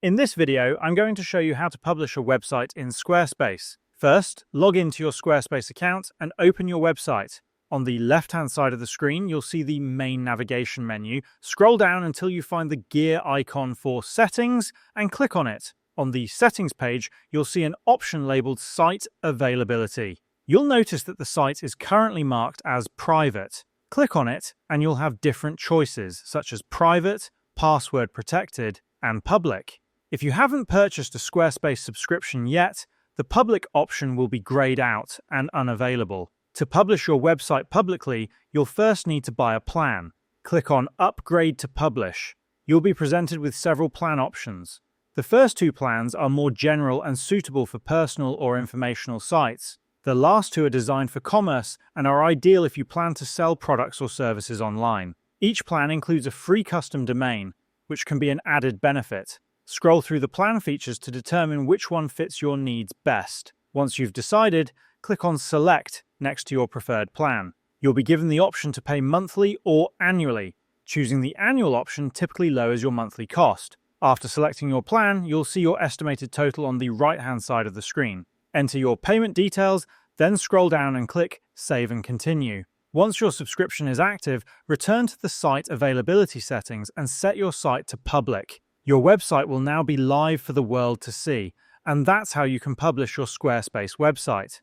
In this video, I'm going to show you how to publish a website in Squarespace. First, log into your Squarespace account and open your website. On the left-hand side of the screen, you'll see the main navigation menu. Scroll down until you find the gear icon for Settings and click on it. On the Settings page, you'll see an option labeled Site Availability. You'll notice that the site is currently marked as private. Click on it and you'll have different choices, such as private, password protected, and public. If you haven't purchased a Squarespace subscription yet, the public option will be grayed out and unavailable. To publish your website publicly, you'll first need to buy a plan. Click on Upgrade to Publish. You'll be presented with several plan options. The first two plans are more general and suitable for personal or informational sites. The last two are designed for commerce and are ideal if you plan to sell products or services online. Each plan includes a free custom domain, which can be an added benefit. Scroll through the plan features to determine which one fits your needs best. Once you've decided, click on Select next to your preferred plan. You'll be given the option to pay monthly or annually. Choosing the annual option typically lowers your monthly cost. After selecting your plan, you'll see your estimated total on the right-hand side of the screen. Enter your payment details, then scroll down and click Save and Continue. Once your subscription is active, return to the site availability settings and set your site to public. Your website will now be live for the world to see, and that's how you can publish your Squarespace website.